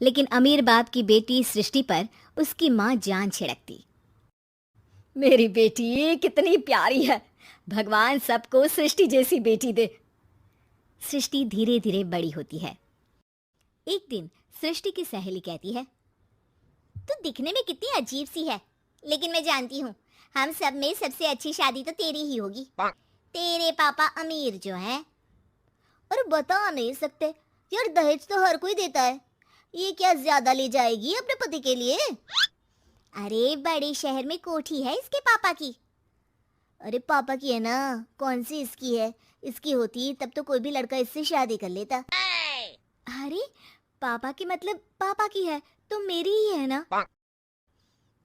लेकिन अमीर बाप की बेटी सृष्टि पर उसकी माँ जान छिड़कती। मेरी बेटी कितनी प्यारी है, भगवान सबको सृष्टि जैसी बेटी दे। सृष्टि धीरे धीरे बड़ी होती है। एक दिन सृष्टि की सहेली कहती है, तू दिखने में कितनी अजीब सी है, लेकिन मैं जानती हूँ हम सब में सबसे अच्छी शादी तो तेरी ही होगी। तेरे पापा अमीर जो हैं। और बता नहीं सकते यार, दहेज तो हर कोई देता है, ये क्या ज्यादा ले जाएगी अपने पति के लिए? अरे बड़े शहर में कोठी है इसके पापा की। अरे पापा की है ना, कौन सी इसकी है? इसकी होती तब तो कोई भी लड़का इससे शादी कर लेता। अरे पापा की मतलब पापा की है तो मेरी ही है ना?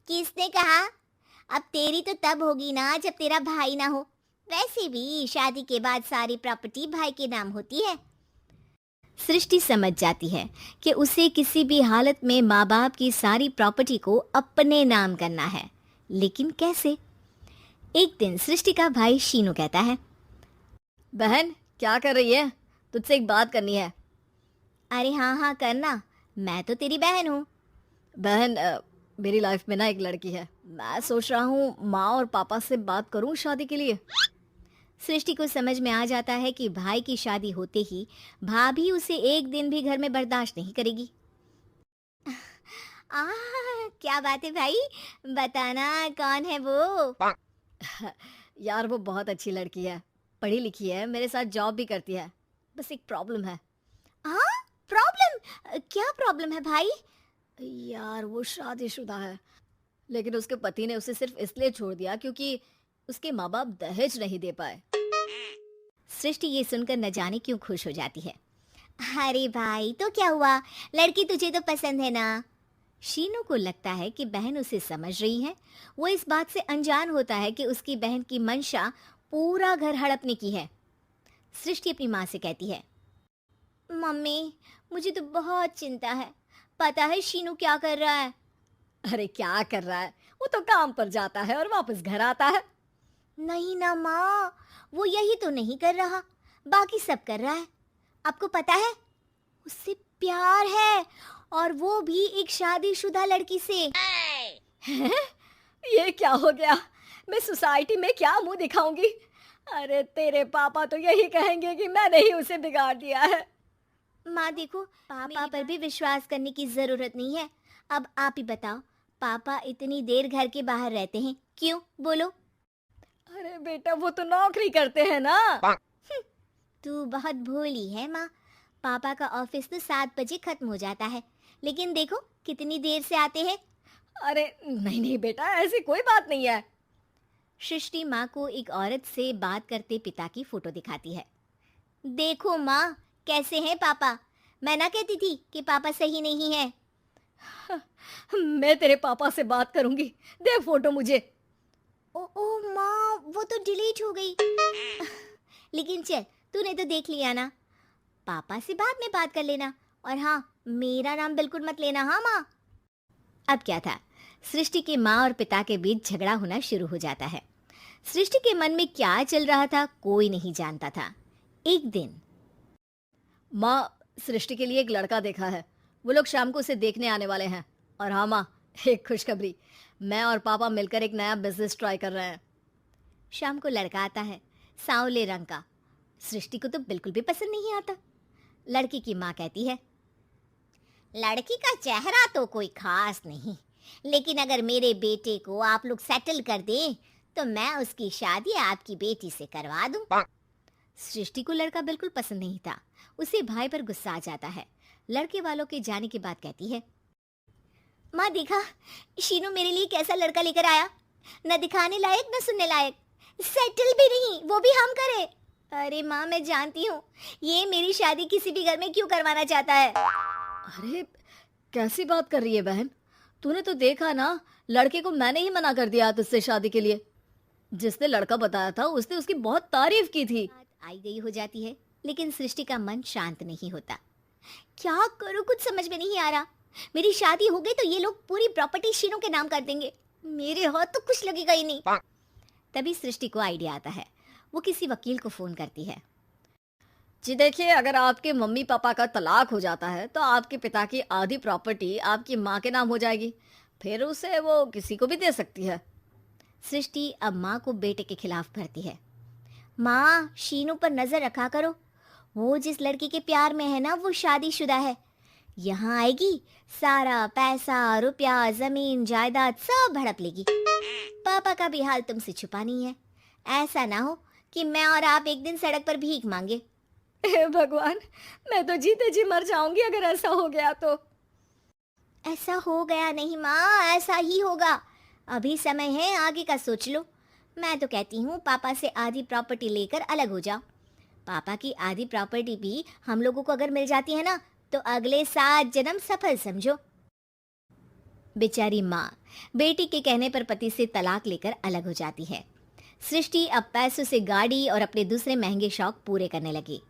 किसने कहा? अब तेरी तो तब होगी ना जब तेरा भाई ना हो। वैसे भी शादी के बाद सारी प्रॉपर्टी भाई के नाम होती है। सृष्टि समझ जाती है कि उसे किसी भी हालत में माँ बाप की सारी प्रॉपर्टी को अपने नाम करना है, लेकिन कैसे? एक दिन सृष्टि का भाई शीनू कहता है, बहन क्या कर रही है? तुझसे एक बात करनी है। अरे हाँ हाँ करना, मैं तो तेरी बहन हूँ। बहन मेरी लाइफ में ना एक लड़की है, मैं सोच रहा हूँ माँ और पापा से बात करूँ शादी के लिए। सृष्टि को समझ में आ जाता है कि भाई की शादी होते ही भाभी उसे एक दिन भी घर में बर्दाश्त नहीं करेगी। आ, क्या बात है भाई, बताना कौन है वो? यार वो बहुत अच्छी लड़की है, पढ़ी लिखी है, मेरे साथ जॉब भी करती है, बस एक प्रॉब्लम है। हाँ प्रॉब्लम? क्या प्रॉब्लम है भाई? यार वो शादीशुदा है, लेकिन उसके पति ने उसे सिर्फ इसलिए छोड़ दिया क्योंकि उसके माँ बाप दहेज नहीं दे पाए। सृष्टि ये सुनकर न जाने क्यों खुश हो जाती है। अरे भाई तो क्या हुआ, लड़की तुझे तो पसंद है ना? शीनू को लगता है कि बहन उसे समझ रही है। वो इस बात से अनजान होता है कि उसकी बहन की मंशा पूरा घर हड़पने की है। सृष्टि अपनी माँ से कहती है, मम्मी मुझे तो बहुत चिंता है, पता है शीनू क्या कर रहा है? अरे क्या कर रहा है, वो तो काम पर जाता है और वापस घर आता है। नहीं ना माँ, वो यही तो नहीं कर रहा, बाकी सब कर रहा है। आपको पता है उससे प्यार है, और वो भी एक शादीशुदा लड़की से। हैं? ये क्या हो गया, मैं सोसाइटी में क्या मुंह दिखाऊंगी? अरे तेरे पापा तो यही कहेंगे कि मैंने ही उसे बिगाड़ दिया है। माँ देखो, पापा पर भी विश्वास करने की जरूरत नहीं है। अब आप ही बताओ, पापा इतनी देर घर के बाहर रहते हैं क्यों, बोलो? अरे बेटा वो तो नौकरी करते हैं ना। तू बहुत भोली है माँ, पापा का ऑफिस तो 7 बजे खत्म हो जाता है, लेकिन देखो कितनी देर से आते हैं। अरे नहीं नहीं बेटा, ऐसी कोई बात नहीं है। सृष्टि माँ को एक औरत से बात करते पिता की फोटो दिखाती है। देखो माँ कैसे हैं पापा, मैं ना कहती थी कि पापा सही नहीं है। मैं तेरे पापा से बात करूंगी, दे फोटो मुझे। ओ माँ वो तो डिलीट हो गई। लेकिन चल तूने तो देख लिया ना, पापा से बाद में बात कर लेना, और हाँ मेरा नाम बिल्कुल मत लेना। हाँ माँ। अब क्या था, सृष्टि के माँ और पिता के बीच झगड़ा होना शुरू हो जाता है। सृष्टि के मन में क्या चल रहा था कोई नहीं जानता था। एक दिन, माँ सृष्टि के लिए एक लड़का देखा है, वो लोग शाम को उसे देखने आने वाले हैं। और हाँ माँ, एक खुशखबरी, मैं और पापा मिलकर एक नया बिजनेस ट्राई कर रहे हैं। शाम को लड़का आता है, सांवले रंग का। सृष्टि को तो बिल्कुल भी पसंद नहीं आता। लड़की की माँ कहती है, लड़की का चेहरा तो कोई खास नहीं, लेकिन अगर मेरे बेटे को आप लोग सेटल कर दें तो मैं उसकी शादी आपकी बेटी से करवा दूं। सृष्टि को लड़का बिल्कुल पसंद नहीं था, उसे भाई पर गुस्सा आ जाता है। लड़के वालों के जाने के बाद कहती है, माँ देखा शीनू मेरे लिए कैसा लड़का लेकर आया, न दिखाने लायक न सुनने लायक, सेटल भी नहीं, वो भी हम करे। अरे माँ मैं जानती हूँ ये मेरी शादी किसी भी घर में क्यों करवाना चाहता है। अरे कैसी बात कर रही है बहन, तूने तो देखा ना, लड़के को मैंने ही मना कर दिया तुझसे शादी के लिए। जिसने लड़का बताया था उसने उसकी बहुत तारीफ की थी। बात आई गई हो जाती है, लेकिन सृष्टि का मन शांत नहीं होता। क्या करूं कुछ समझ में नहीं आ रहा, मेरी शादी हो गई तो ये लोग पूरी प्रॉपर्टी शीनू के नाम कर देंगे, मेरे हाथ तो कुछ लगेगा ही नहीं। तभी सृष्टि को आइडिया आता है, वो किसी वकील को फोन करती है। जी देखिए, अगर आपके मम्मी पापा का तलाक हो जाता है तो आपके पिता की आधी प्रॉपर्टी आपकी माँ के नाम हो जाएगी। फिर उसे वो किसी को भी दे सकती है। सृष्टि अब माँ को बेटे के खिलाफ भरती है। माँ, शीनू पर नजर रखा करो। वो जिस लड़की के प्यार में है ना, वो शादीशुदा है। यहाँ आएगी, सारा पैसा, रुपया, जमीन, जायदाद सब हड़प लेगी। पापा का भी हाल तुमसे छुपा नहीं है। ऐसा ना हो कि मैं और आप एक दिन सड़क पर भीख मांगे। हे भगवान, मैं तो जीते जी मर जाऊंगी अगर ऐसा हो गया तो। ऐसा हो गया नहीं माँ, ऐसा ही होगा। अभी समय है, आगे का सोच लो। मैं तो कहती हूँ पापा से आधी प्रॉपर्टी लेकर अलग हो जाओ। पापा की आधी प्रॉपर्टी भी हम लोगों को अगर मिल जाती है ना, तो अगले 7 जन्म सफल समझो। बेचारी माँ बेटी के कहने पर पति से तलाक लेकर अलग हो जाती है। सृष्टि अब पैसों से गाड़ी और अपने दूसरे महंगे शौक पूरे करने लगी।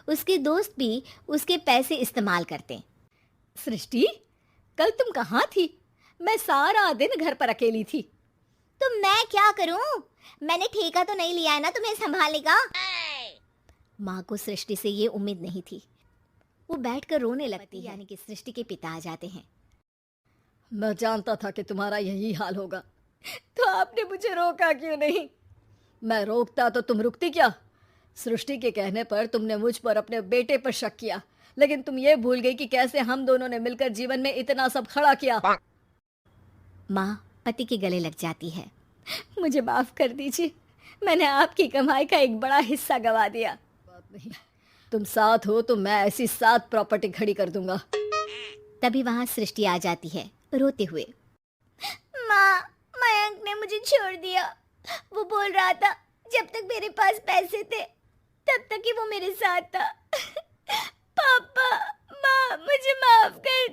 उसके दोस्त भी उसके पैसे इस्तेमाल करते। सृष्टि, कल तुम कहाँ थी? मैं सारा दिन घर पर अकेली थी। तो मैं क्या करूं? मैंने ठेका तो नहीं लिया है ना तुम्हें संभालने का। माँ को सृष्टि से ये उम्मीद नहीं थी। वो बैठकर रोने लगती है। यानी कि सृष्टि के पिता आ जाते हैं। मैं जानता था कि तुम्हारा यही हाल होगा, तो आपने मुझे रोका क्यों नहीं? मैं रोकता तो तुम रुकती क्या? सृष्टि के कहने पर तुमने मुझ पर अपने बेटे पर शक किया, लेकिन तुम ये भूल गई कि कैसे हम दोनों ने मिलकर जीवन में इतना सब खड़ा किया। माँ पति के गले लग जाती है। मुझे माफ कर दीजिए, मैंने आपकी कमाई का एक बड़ा हिस्सा गवा दिया। बात नहीं, तुम साथ हो तो मैं ऐसी 7 प्रॉपर्टी खड़ी कर दूंगा। तभी वहां सृष्टि आ जाती है रोते हुए। माँ, मयंक ने मुझे छोड़ दिया। वो बोल रहा था जब तक मेरे पास पैसे थे तब तक ही वो मेरे साथ था। पापा, माँ, मुझे माफ कर